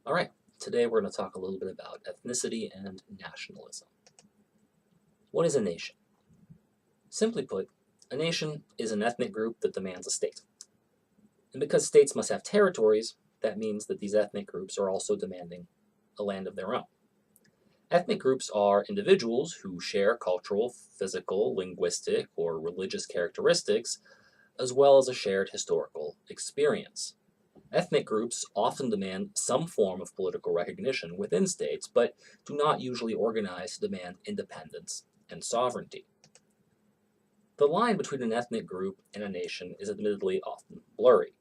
All right, today we're going to talk a little bit about ethnicity and nationalism. What is a nation? Simply put, a nation is an ethnic group that demands a state. And because states must have territories, that means that these ethnic groups are also demanding a land of their own. Ethnic groups are individuals who share cultural, physical, linguistic, or religious characteristics, as well as a shared historical experience. Ethnic groups often demand some form of political recognition within states, but do not usually organize to demand independence and sovereignty. The line between an ethnic group and a nation is admittedly often blurry.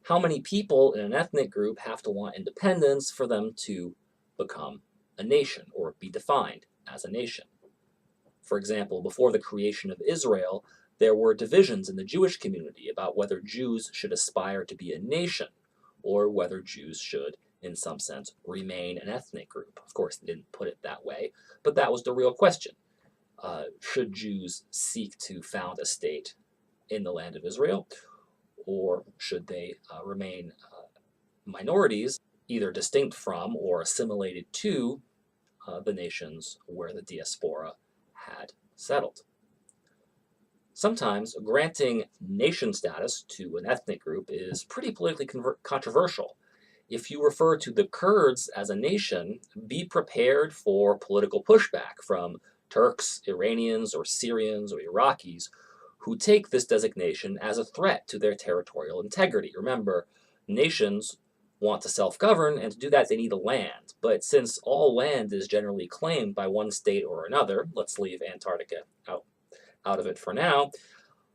How many people in an ethnic group have to want independence for them to become a nation or be defined as a nation? For example, before the creation of Israel, there were divisions in the Jewish community about whether Jews should aspire to be a nation or whether Jews should, in some sense, remain an ethnic group. Of course, they didn't put it that way, but that was the real question. Should Jews seek to found a state in the land of Israel, or should they remain minorities, either distinct from or assimilated to the nations where the diaspora had settled? Sometimes granting nation status to an ethnic group is pretty politically controversial. If you refer to the Kurds as a nation, be prepared for political pushback from Turks, Iranians, or Syrians, or Iraqis who take this designation as a threat to their territorial integrity. Remember, nations want to self-govern, and to do that they need a land. But since all land is generally claimed by one state or another, let's leave Antarctica out of it for now,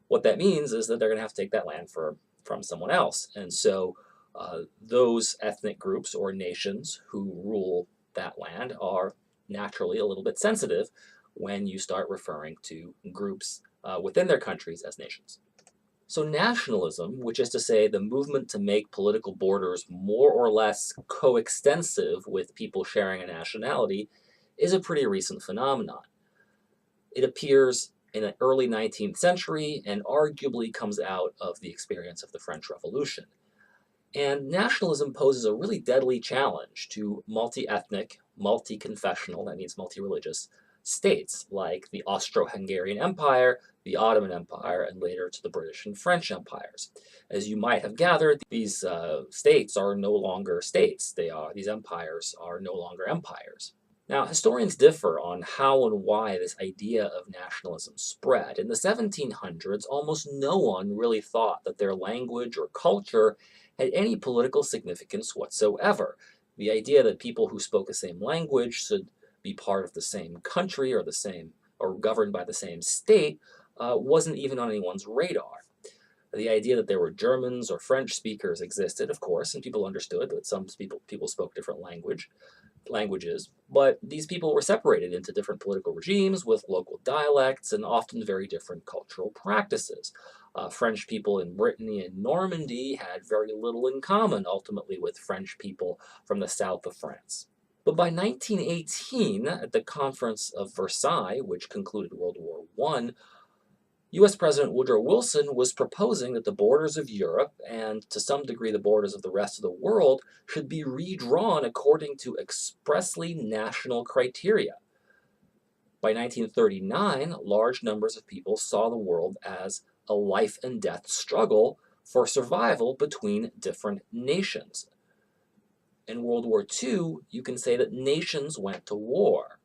what that means is that they're going to have to take that land from someone else. And so those ethnic groups or nations who rule that land are naturally a little bit sensitive when you start referring to groups within their countries as nations. So nationalism, which is to say the movement to make political borders more or less coextensive with people sharing a nationality, is a pretty recent phenomenon. It appears in the early 19th century and arguably comes out of the experience of the French Revolution. And nationalism poses a really deadly challenge to multi-ethnic, multi-confessional, that means multi-religious, states like the Austro-Hungarian Empire, the Ottoman Empire, and later to the British and French empires. As you might have gathered, these states are no longer states. These empires are no longer empires. Now, historians differ on how and why this idea of nationalism spread. In the 1700s, almost no one really thought that their language or culture had any political significance whatsoever. The idea that people who spoke the same language should be part of the same country or governed by the same state wasn't even on anyone's radar. The idea that there were Germans or French speakers existed, of course, and people understood that some people spoke different languages, but these people were separated into different political regimes with local dialects and often very different cultural practices. French people in Brittany and Normandy had very little in common ultimately with French people from the south of France. But by 1918, at the Conference of Versailles, which concluded World War I, US President Woodrow Wilson was proposing that the borders of Europe, and to some degree the borders of the rest of the world, should be redrawn according to expressly national criteria. By 1939, large numbers of people saw the world as a life and death struggle for survival between different nations. In World War II, you can say that nations went to war.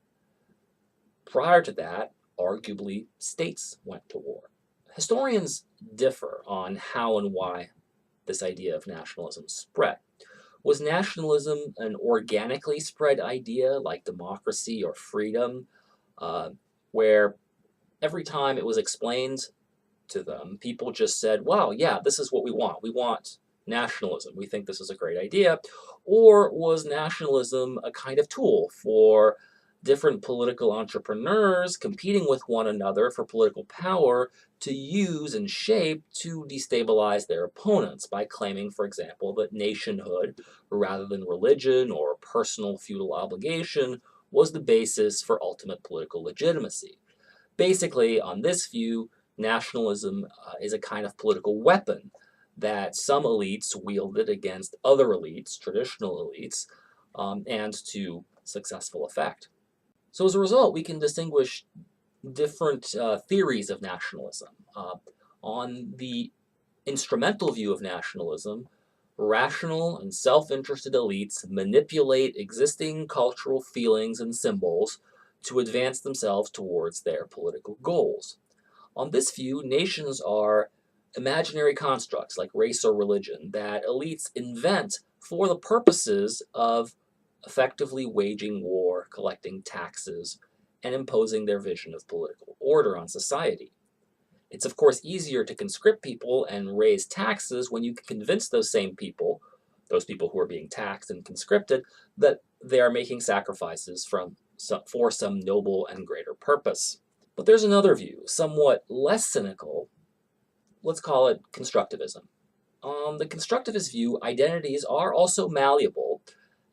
Prior to that, arguably, states went to war. Historians differ on how and why this idea of nationalism spread. Was nationalism an organically spread idea like democracy or freedom, where every time it was explained to them, people just said, well, yeah, this is what we want. We want nationalism. We think this is a great idea. Or was nationalism a kind of tool for different political entrepreneurs competing with one another for political power to use and shape to destabilize their opponents by claiming, for example, that nationhood, rather than religion or personal feudal obligation, was the basis for ultimate political legitimacy. Basically, on this view, nationalism is a kind of political weapon that some elites wielded against other elites, traditional elites, and to successful effect. So as a result, we can distinguish different theories of nationalism. On the instrumental view of nationalism, rational and self-interested elites manipulate existing cultural feelings and symbols to advance themselves towards their political goals. On this view, nations are imaginary constructs like race or religion that elites invent for the purposes of effectively waging war, collecting taxes, and imposing their vision of political order on society. It's of course easier to conscript people and raise taxes when you can convince those people who are being taxed and conscripted, that they are making sacrifices for some noble and greater purpose. But there's another view, somewhat less cynical. Let's call it constructivism. On the constructivist view, identities are also malleable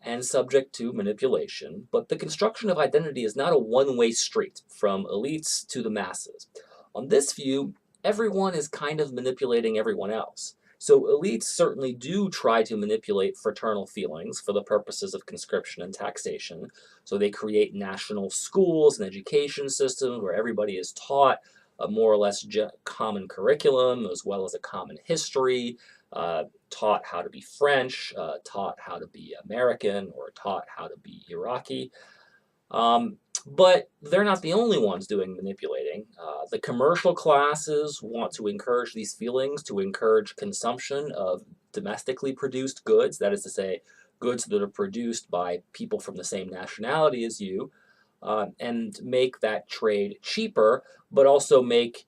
and subject to manipulation, but the construction of identity is not a one-way street from elites to the masses. On this view, everyone is kind of manipulating everyone else. So elites certainly do try to manipulate fraternal feelings for the purposes of conscription and taxation. So they create national schools and education systems where everybody is taught a more or less common curriculum, as well as a common history, taught how to be French, taught how to be American, or taught how to be Iraqi. But they're not the only ones doing manipulating. The commercial classes want to encourage these feelings, to encourage consumption of domestically produced goods, that is to say, goods that are produced by people from the same nationality as you, and make that trade cheaper, but also make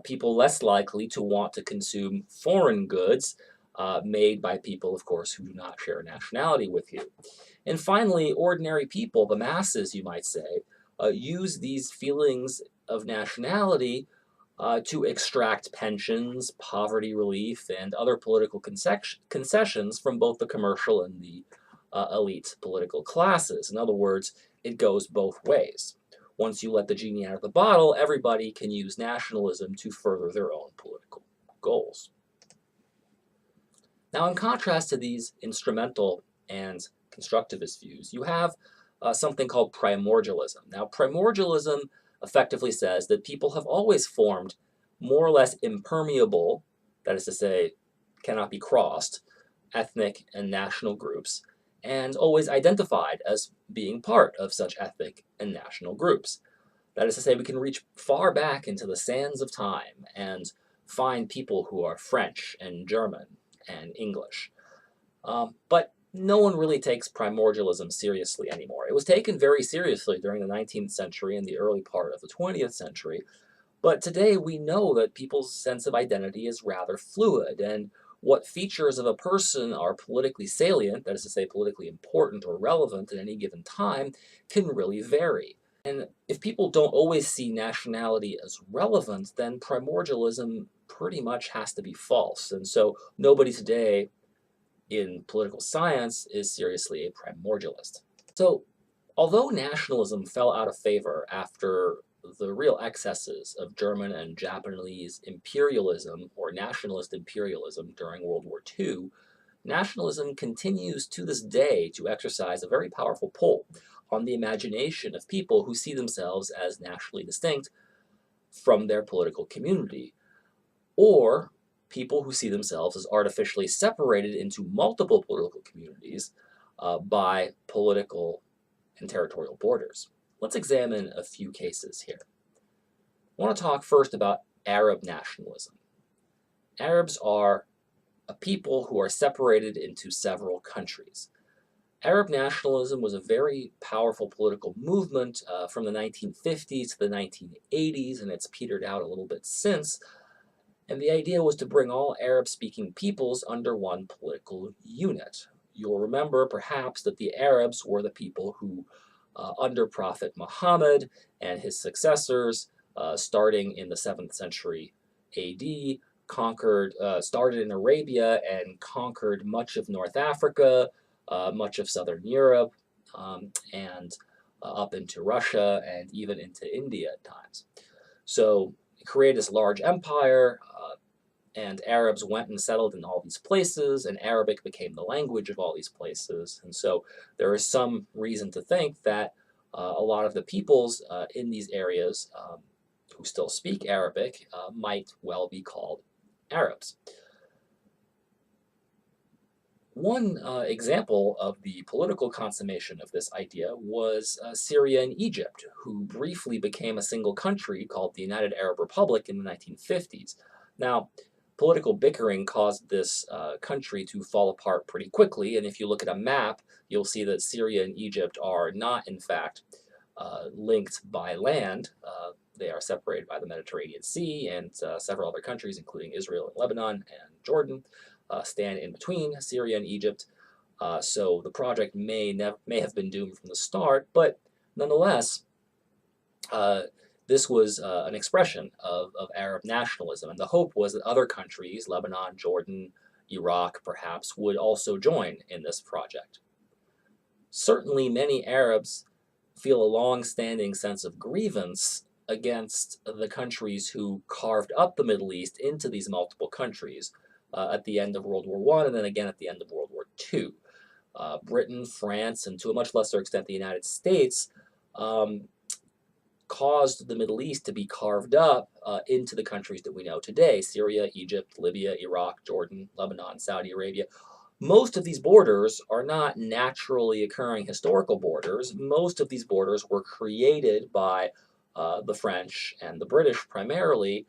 people less likely to want to consume foreign goods made by people, of course, who do not share a nationality with you. And finally, ordinary people, the masses, you might say, use these feelings of nationality to extract pensions, poverty relief, and other political concessions from both the commercial and the elite political classes. In other words, it goes both ways. Once you let the genie out of the bottle, everybody can use nationalism to further their own political goals. Now, in contrast to these instrumental and constructivist views, you have something called primordialism. Now, primordialism effectively says that people have always formed more or less impermeable, that is to say, cannot be crossed, ethnic and national groups, and always identified as being part of such ethnic and national groups. That is to say, we can reach far back into the sands of time and find people who are French and German and English. But no one really takes primordialism seriously anymore. It was taken very seriously during the 19th century and the early part of the 20th century, but today we know that people's sense of identity is rather fluid, and what features of a person are politically salient, that is to say politically important or relevant at any given time, can really vary. And if people don't always see nationality as relevant, then primordialism pretty much has to be false. And so nobody today in political science is seriously a primordialist. So although nationalism fell out of favor after the real excesses of German and Japanese imperialism or nationalist imperialism during World War II, nationalism continues to this day to exercise a very powerful pull on the imagination of people who see themselves as nationally distinct from their political community, or people who see themselves as artificially separated into multiple political communities by political and territorial borders. Let's examine a few cases here. I want to talk first about Arab nationalism. Arabs are a people who are separated into several countries. Arab nationalism was a very powerful political movement from the 1950s to the 1980s, and it's petered out a little bit since. And the idea was to bring all Arab-speaking peoples under one political unit. You'll remember, perhaps, that the Arabs were the people who, under Prophet Muhammad and his successors, starting in the 7th century AD, started in Arabia and conquered much of North Africa, much of Southern Europe, and up into Russia and even into India at times. So it created this large empire, and Arabs went and settled in all these places, and Arabic became the language of all these places. And so there is some reason to think that a lot of the peoples in these areas who still speak Arabic might well be called Arabs. One example of the political consummation of this idea was Syria and Egypt, who briefly became a single country called the United Arab Republic in the 1950s. Now, political bickering caused this country to fall apart pretty quickly, and if you look at a map, you'll see that Syria and Egypt are not, in fact, linked by land. They are separated by the Mediterranean Sea, and several other countries, including Israel and Lebanon and Jordan, stand in between Syria and Egypt. So the project may have been doomed from the start, but nonetheless, this was an expression of Arab nationalism, and the hope was that other countries, Lebanon, Jordan, Iraq perhaps, would also join in this project. Certainly many Arabs feel a long-standing sense of grievance against the countries who carved up the Middle East into these multiple countries at the end of World War I and then again at the end of World War II. Britain, France, and to a much lesser extent the United States caused the Middle East to be carved up into the countries that we know today: Syria, Egypt, Libya, Iraq, Jordan, Lebanon, Saudi Arabia. Most of these borders are not naturally occurring historical borders. Most of these borders were created by the French and the British primarily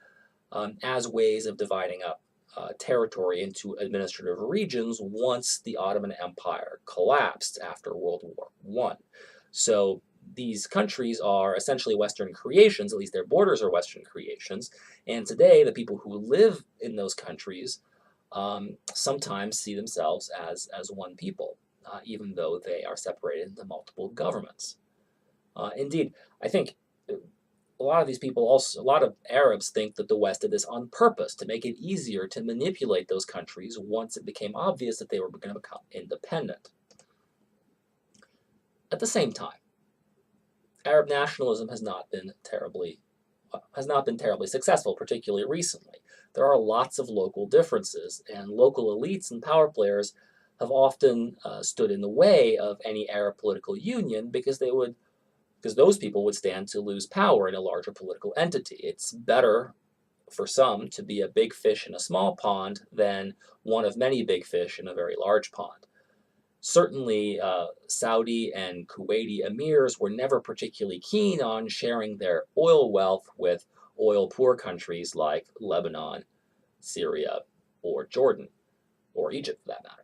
as ways of dividing up territory into administrative regions once the Ottoman Empire collapsed after World War I. So these countries are essentially Western creations, at least their borders are Western creations, and today the people who live in those countries sometimes see themselves as one people, even though they are separated into multiple governments. Indeed, I think a lot of these people also, a lot of Arabs think that the West did this on purpose to make it easier to manipulate those countries once it became obvious that they were going to become independent. At the same time, Arab nationalism has not been terribly successful, particularly recently. There are lots of local differences, and local elites and power players have often stood in the way of any Arab political union because those people would stand to lose power in a larger political entity. It's better for some to be a big fish in a small pond than one of many big fish in a very large pond. Certainly, Saudi and Kuwaiti emirs were never particularly keen on sharing their oil wealth with oil-poor countries like Lebanon, Syria, or Jordan, or Egypt for that matter.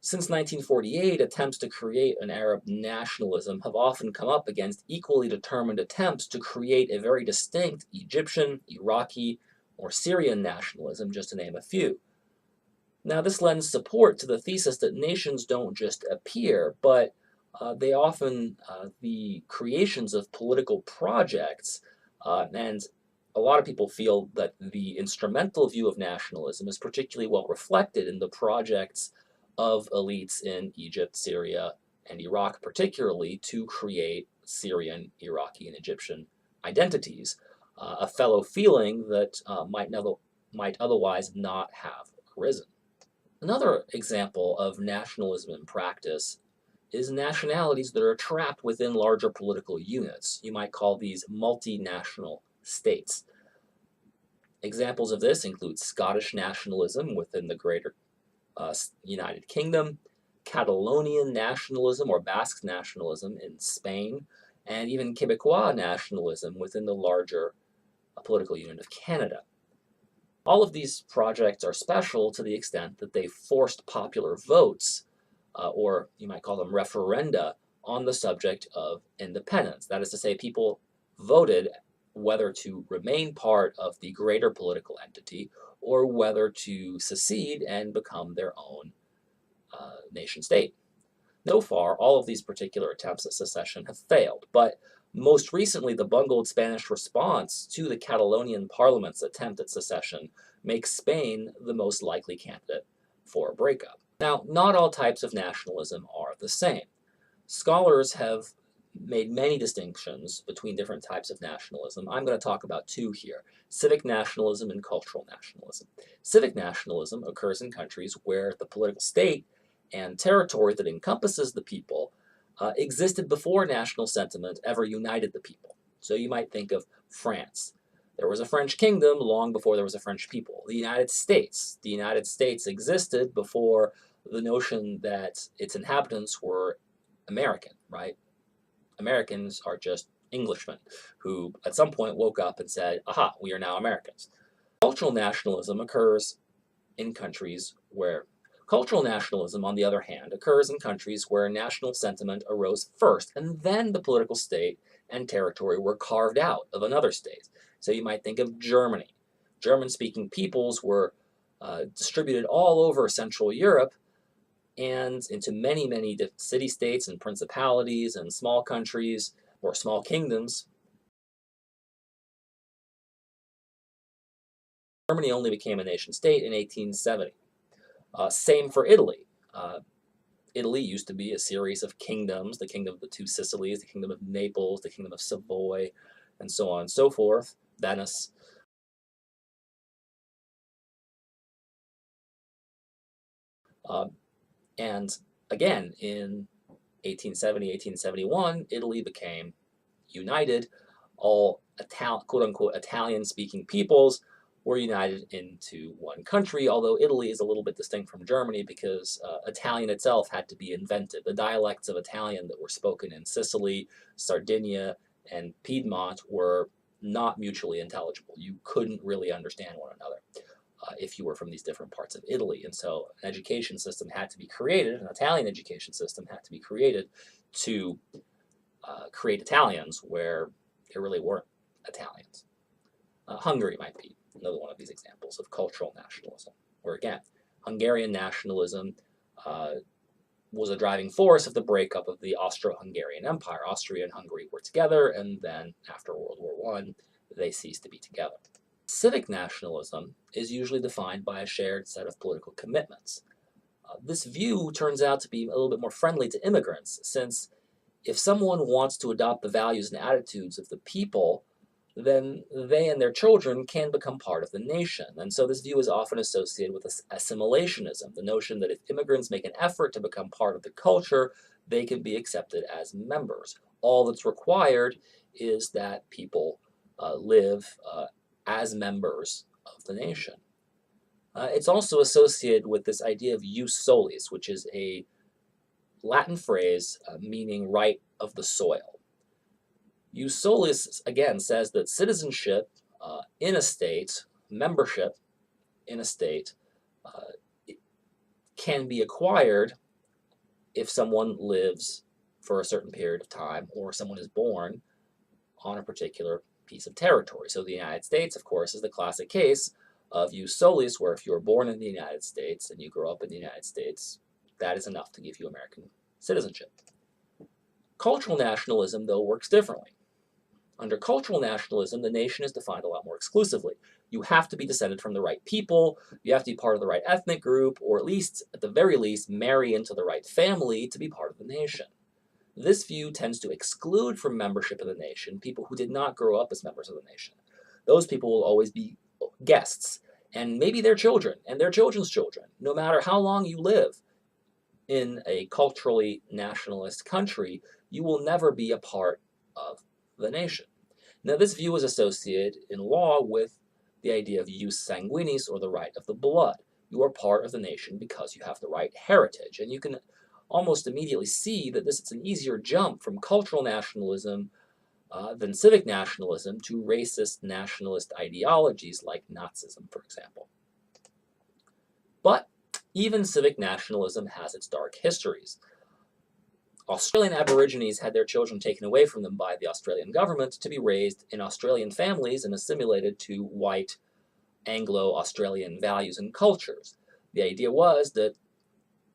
Since 1948, attempts to create an Arab nationalism have often come up against equally determined attempts to create a very distinct Egyptian, Iraqi, or Syrian nationalism, just to name a few. Now, this lends support to the thesis that nations don't just appear, but they often the creations of political projects, and a lot of people feel that the instrumental view of nationalism is particularly well reflected in the projects of elites in Egypt, Syria, and Iraq particularly to create Syrian, Iraqi, and Egyptian identities, a fellow feeling that might otherwise not have arisen. Another example of nationalism in practice is nationalities that are trapped within larger political units. You might call these multinational states. Examples of this include Scottish nationalism within the greater United Kingdom, Catalonian nationalism or Basque nationalism in Spain, and even Quebecois nationalism within the larger political unit of Canada. All of these projects are special to the extent that they forced popular votes, or you might call them referenda, on the subject of independence. That is to say, people voted whether to remain part of the greater political entity or whether to secede and become their own nation state. So far, all of these particular attempts at secession have failed, but most recently, the bungled Spanish response to the Catalonian Parliament's attempt at secession makes Spain the most likely candidate for a breakup. Now, not all types of nationalism are the same. Scholars have made many distinctions between different types of nationalism. I'm going to talk about two here: civic nationalism and cultural nationalism. Civic nationalism occurs in countries where the political state and territory that encompasses the people existed before national sentiment ever united the people. So you might think of France. There was a French kingdom long before there was a French people. The United States. The United States existed before the notion that its inhabitants were American, right? Americans are just Englishmen who at some point woke up and said, aha, we are now Americans. Cultural nationalism occurs in countries where Cultural nationalism, on the other hand, occurs in countries where national sentiment arose first, and then the political state and territory were carved out of another state. So you might think of Germany. German-speaking peoples were distributed all over Central Europe and into many, many city-states and principalities and small countries or small kingdoms. Germany only became a nation-state in 1870. Same for Italy. Italy used to be a series of kingdoms: the kingdom of the two Sicilies, the kingdom of Naples, the kingdom of Savoy, and so on and so forth, Venice. And again, in 1870, 1871, Italy became united. All quote-unquote Italian-speaking peoples were united into one country, although Italy is a little bit distinct from Germany because Italian itself had to be invented. The dialects of Italian that were spoken in Sicily, Sardinia, and Piedmont were not mutually intelligible. You couldn't really understand one another if you were from these different parts of Italy. And so an education system had to be created, an Italian education system had to be created to create Italians where there really weren't Italians. Hungary might be another one of these examples of cultural nationalism, where again, Hungarian nationalism was a driving force of the breakup of the Austro-Hungarian Empire. Austria and Hungary were together, and then after World War I, they ceased to be together. Civic nationalism is usually defined by a shared set of political commitments. This view turns out to be a little bit more friendly to immigrants, since if someone wants to adopt the values and attitudes of the people, then they and their children can become part of the nation. And so this view is often associated with assimilationism, the notion that if immigrants make an effort to become part of the culture, they can be accepted as members. All that's required is that people live as members of the nation. It's also associated with this idea of jus solis, which is a Latin phrase meaning right of the soil. Jus solis, again, says that citizenship in a state, membership in a state, can be acquired if someone lives for a certain period of time or someone is born on a particular piece of territory. So the United States, of course, is the classic case of jus solis, where if you were born in the United States and you grow up in the United States, that is enough to give you American citizenship. Cultural nationalism, though, works differently. Under cultural nationalism, the nation is defined a lot more exclusively. You have to be descended from the right people, you have to be part of the right ethnic group, or at least, at the very least, marry into the right family to be part of the nation. This view tends to exclude from membership of the nation people who did not grow up as members of the nation. Those people will always be guests, and maybe their children, and their children's children. No matter how long you live in a culturally nationalist country, you will never be a part of the nation. Now, this view is associated in law with the idea of jus sanguinis, or the right of the blood. You are part of the nation because you have the right heritage, and you can almost immediately see that this is an easier jump from cultural nationalism than civic nationalism to racist nationalist ideologies like Nazism, for example. But even civic nationalism has its dark histories. Australian Aborigines had their children taken away from them by the Australian government to be raised in Australian families and assimilated to white Anglo-Australian values and cultures. The idea was that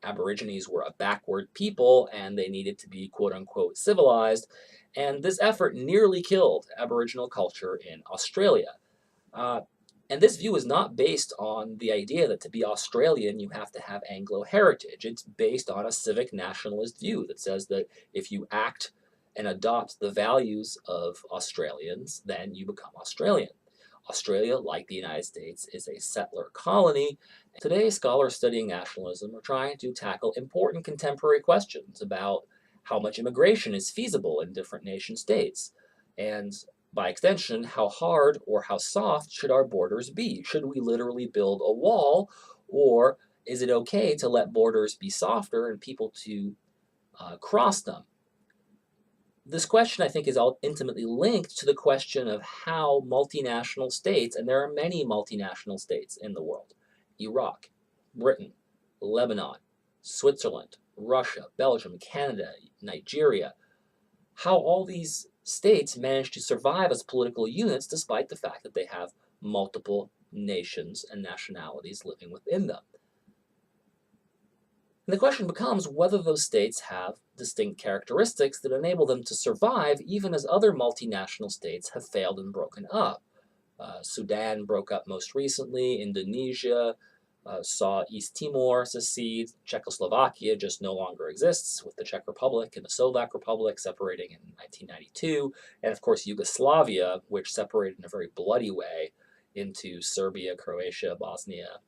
Aborigines were a backward people and they needed to be quote-unquote civilized, and this effort nearly killed Aboriginal culture in Australia. And this view is not based on the idea that to be Australian you have to have Anglo heritage. It's based on a civic nationalist view that says that if you act and adopt the values of Australians, then you become Australian. Australia, like the United States, is a settler colony. Today, scholars studying nationalism are trying to tackle important contemporary questions about how much immigration is feasible in different nation states, and by extension, how hard or how soft should our borders be? Should we literally build a wall, or is it okay to let borders be softer and people to cross them? This question, I think, is all intimately linked to the question of how multinational states, and there are many multinational states in the world, Iraq, Britain, Lebanon, Switzerland, Russia, Belgium, Canada, Nigeria, how all these states manage to survive as political units despite the fact that they have multiple nations and nationalities living within them. And the question becomes whether those states have distinct characteristics that enable them to survive even as other multinational states have failed and broken up. Sudan broke up most recently, Indonesia saw East Timor secede, Czechoslovakia just no longer exists with the Czech Republic and the Slovak Republic separating in 1992, and of course Yugoslavia, which separated in a very bloody way into Serbia, Croatia, Bosnia,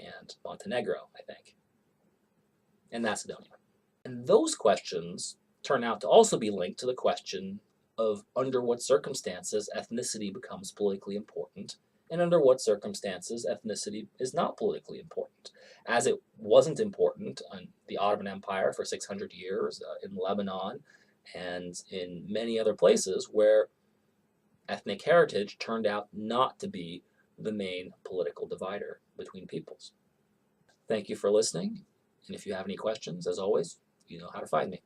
and Montenegro, I think, and Macedonia. And those questions turn out to also be linked to the question of under what circumstances ethnicity becomes politically important and under what circumstances ethnicity is not politically important. As it wasn't important in the Ottoman Empire for 600 years, in Lebanon, and in many other places where ethnic heritage turned out not to be the main political divider between peoples. Thank you for listening, and if you have any questions, as always, you know how to find me.